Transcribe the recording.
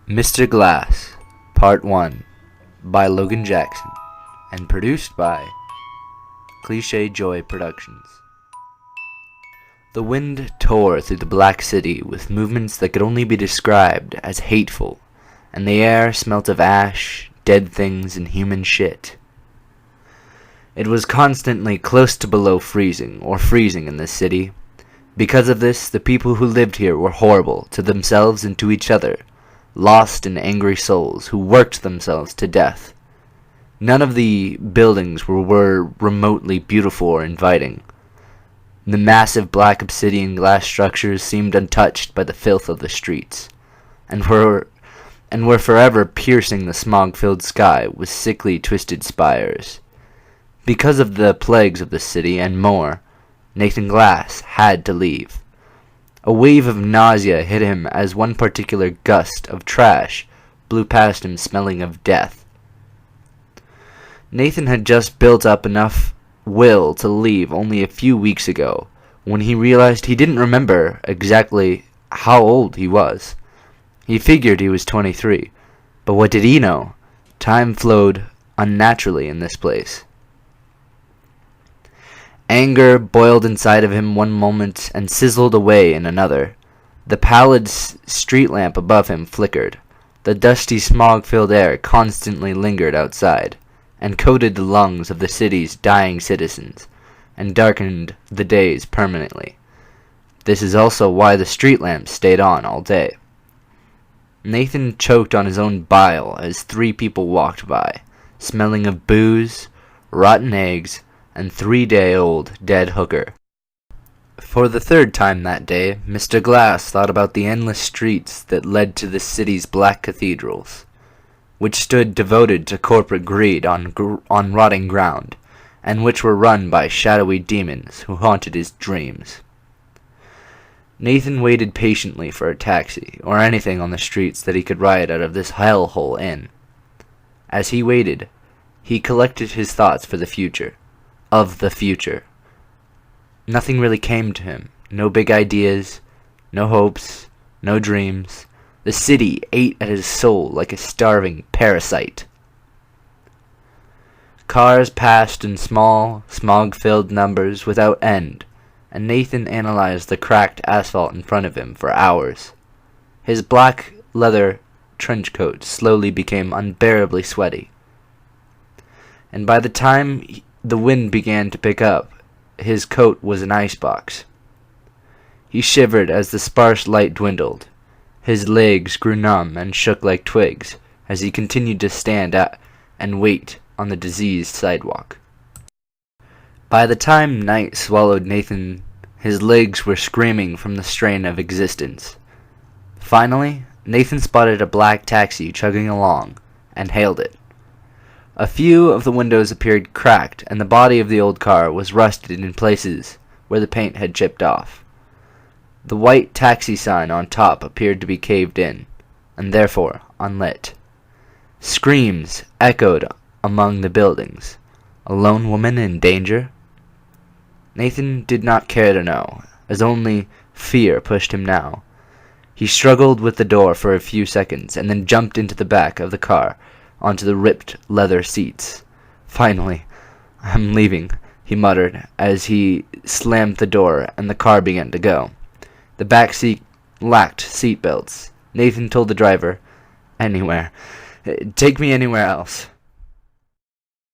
Mr. Glass, Part 1, by Logan Jackson, and produced by Cliché Joy Productions. The wind tore through the black city with movements that could only be described as hateful, and the air smelt of ash, dead things, and human shit. It was constantly close to below freezing, or freezing in this city. Because of this, the people who lived here were horrible to themselves and to each other, lost and angry souls who worked themselves to death. None of the buildings were remotely beautiful or inviting. The massive black obsidian glass structures seemed untouched by the filth of the streets, and were forever piercing the smog-filled sky with sickly twisted spires. Because of the plagues of the city and more, Nathan Glass had to leave. A wave of nausea hit him as one particular gust of trash blew past him, smelling of death. Nathan had just built up enough will to leave only a few weeks ago, when he realized he didn't remember exactly how old he was. He figured he was 23, but what did he know? Time flowed unnaturally in this place. Anger boiled inside of him one moment and sizzled away in another. The pallid street lamp above him flickered. The dusty smog-filled air constantly lingered outside, and coated the lungs of the city's dying citizens, and darkened the days permanently. This is also why the street lamps stayed on all day. Nathan choked on his own bile as 3 people walked by, smelling of booze, rotten eggs, and 3-day-old dead hooker. For the 3rd time that day, Mr. Glass thought about the endless streets that led to the city's black cathedrals, which stood devoted to corporate greed on rotting ground, and which were run by shadowy demons who haunted his dreams. Nathan waited patiently for a taxi, or anything on the streets that he could ride out of this hellhole in. As he waited, he collected his thoughts for the future. Of the future. Nothing really came to him. No big ideas, no hopes, no dreams. The city ate at his soul like a starving parasite. Cars passed in small, smog-filled numbers without end, and Nathan analyzed the cracked asphalt in front of him for hours. His black leather trench coat slowly became unbearably sweaty, and by the time the wind began to pick up, his coat was an icebox. He shivered as the sparse light dwindled. His legs grew numb and shook like twigs as he continued to stand and wait on the diseased sidewalk. By the time night swallowed Nathan, his legs were screaming from the strain of existence. Finally, Nathan spotted a black taxi chugging along and hailed it. A few of the windows appeared cracked, and the body of the old car was rusted in places where the paint had chipped off. The white taxi sign on top appeared to be caved in, and therefore unlit. Screams echoed among the buildings. A lone woman in danger? Nathan did not care to know, as only fear pushed him now. He struggled with the door for a few seconds, and then jumped into the back of the car, onto the ripped leather seats. Finally, "I'm leaving," he muttered as he slammed the door and the car began to go. The back seat lacked seat belts. Nathan told the driver, "Anywhere. Take me anywhere else."